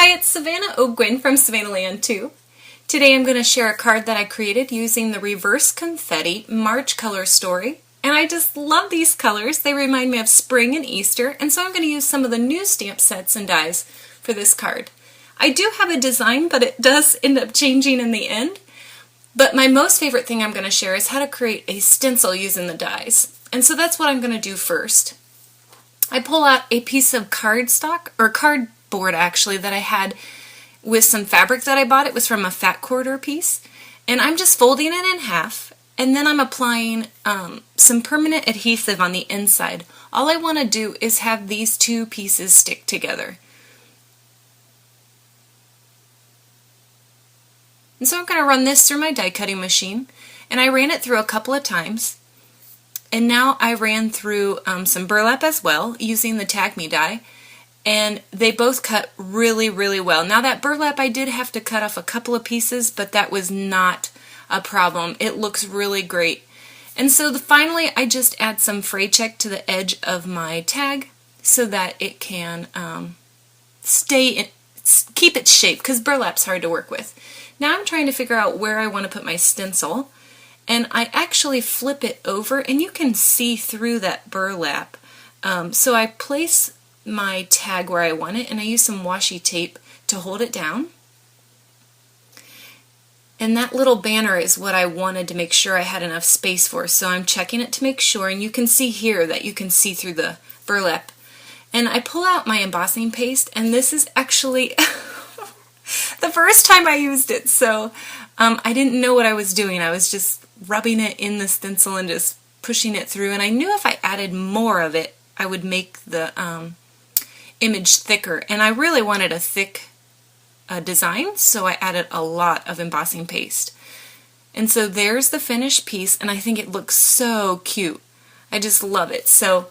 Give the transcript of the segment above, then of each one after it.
Hi, it's Savannah Ogwin from Savannahland 2. Today I'm going to share a card that I created using the Reverse Confetti March color story. And I just love these colors. They remind me of spring and Easter, and so I'm going to use some of the new stamp sets and dies for this card. I do have a design, but it does end up changing in the end. But my most favorite thing I'm going to share is how to create a stencil using the dies. And so that's what I'm going to do first. I pull out a piece of cardstock, or cardboard actually, that I had with some fabric that I bought. It was from a fat quarter piece. And I'm just folding it in half, and then I'm applying some permanent adhesive on the inside. All I want to do is have these two pieces stick together. And so I'm going to run this through my die cutting machine, and I ran it through a couple of times. And now I ran through some burlap as well using the Tag Me die, and they both cut really, really well. Now that burlap, I did have to cut off a couple of pieces, but that was not a problem. It looks really great. And so finally I just add some fray check to the edge of my tag so that it can keep its shape, because burlap's hard to work with. Now I'm trying to figure out where I want to put my stencil. And I actually flip it over, and you can see through that burlap. So I place my tag where I want it, and I use some washi tape to hold it down. And that little banner is what I wanted to make sure I had enough space for. So I'm checking it to make sure, and you can see here that you can see through the burlap. And I pull out my embossing paste, and this is actually the first time I used it, so I didn't know what I was doing. I was just rubbing it in the stencil and just pushing it through, and I knew if I added more of it I would make the image thicker, and I really wanted a thick design, so I added a lot of embossing paste. And so there's the finished piece, and I think it looks so cute. I just love it. So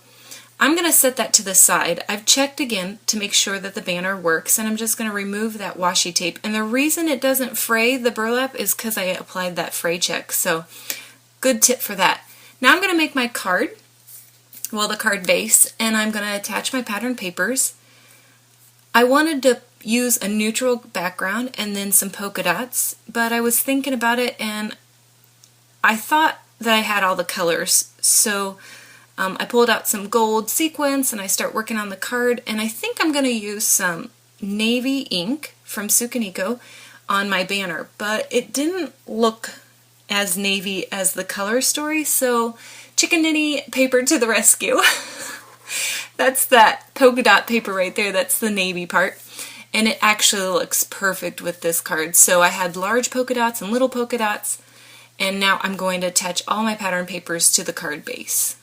I'm going to set that to the side. I've checked again to make sure that the banner works, and I'm just going to remove that washi tape. And the reason it doesn't fray the burlap is because I applied that fray check. So good tip for that. Now I'm going to make my card, well, the card base, and I'm going to attach my pattern papers. I wanted to use a neutral background and then some polka dots, but I was thinking about it and I thought that I had all the colors. So I pulled out some gold sequins and I start working on the card, and I think I'm going to use some navy ink from Sukaniko on my banner, but it didn't look as navy as the color story, so Chicken Nitty paper to the rescue. That's that polka dot paper right there, that's the navy part, and it actually looks perfect with this card. So I had large polka dots and little polka dots, and now I'm going to attach all my pattern papers to the card base.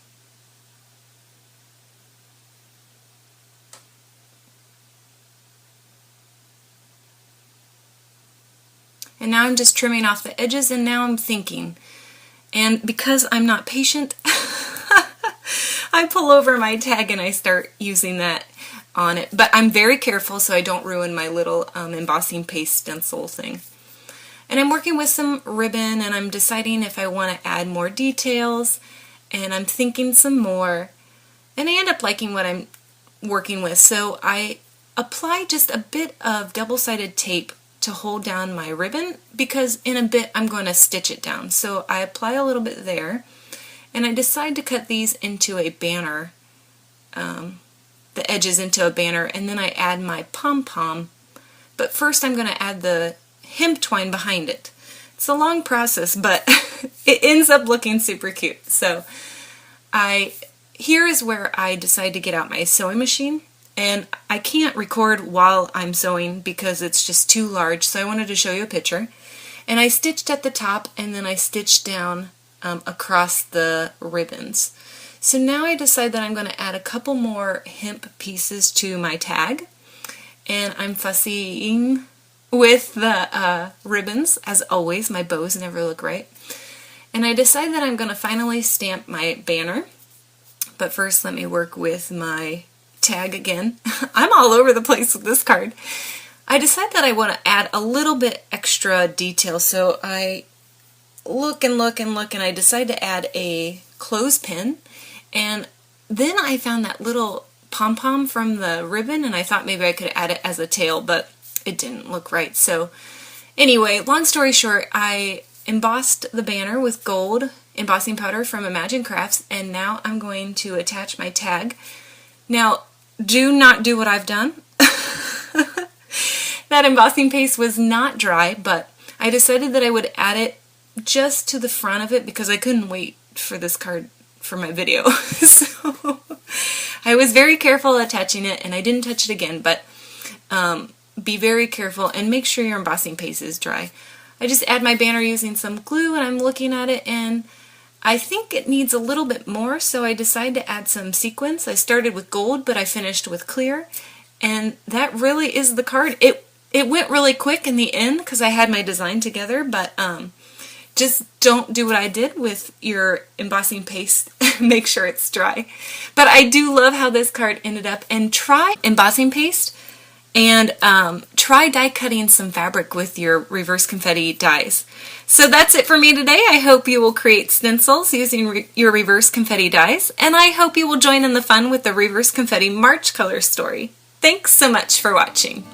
And now I'm just trimming off the edges, and now I'm thinking. And because I'm not patient, I pull over my tag and I start using that on it. But I'm very careful so I don't ruin my little embossing paste stencil thing. And I'm working with some ribbon, and I'm deciding if I want to add more details, and I'm thinking some more. And I end up liking what I'm working with. So I apply just a bit of double-sided tape to hold down my ribbon, because in a bit I'm going to stitch it down. So I apply a little bit there, and I decide to cut these into a banner, the edges into a banner, and then I add my pom-pom. But first I'm going to add the hemp twine behind it. It's a long process, but it ends up looking super cute. So here is where I decide to get out my sewing machine. And I can't record while I'm sewing because it's just too large, so I wanted to show you a picture. And I stitched at the top, and then I stitched down across the ribbons. So now I decide that I'm going to add a couple more hemp pieces to my tag. And I'm fussying with the ribbons. As always, my bows never look right. And I decide that I'm going to finally stamp my banner. But first let me work with my tag again. I'm all over the place with this card. I decide that I want to add a little bit extra detail, so I look and look and look, and I decide to add a clothespin, and then I found that little pom-pom from the ribbon, and I thought maybe I could add it as a tail, but it didn't look right. So anyway, long story short, I embossed the banner with gold embossing powder from Imagine Crafts, and now I'm going to attach my tag. Now, do not do what I've done. That embossing paste was not dry, but I decided that I would add it just to the front of it because I couldn't wait for this card for my video. So I was very careful attaching it, and I didn't touch it again, but be very careful and make sure your embossing paste is dry. I just add my banner using some glue, and I'm looking at it, and I think it needs a little bit more, so I decided to add some sequins. I started with gold, but I finished with clear, and that really is the card. It went really quick in the end because I had my design together, but just don't do what I did with your embossing paste. Make sure it's dry. But I do love how this card ended up, and try embossing paste and try die cutting some fabric with your Reverse Confetti dies. So that's it for me today. I hope you will create stencils using your Reverse Confetti dies, and I hope you will join in the fun with the Reverse Confetti March color story. Thanks so much for watching.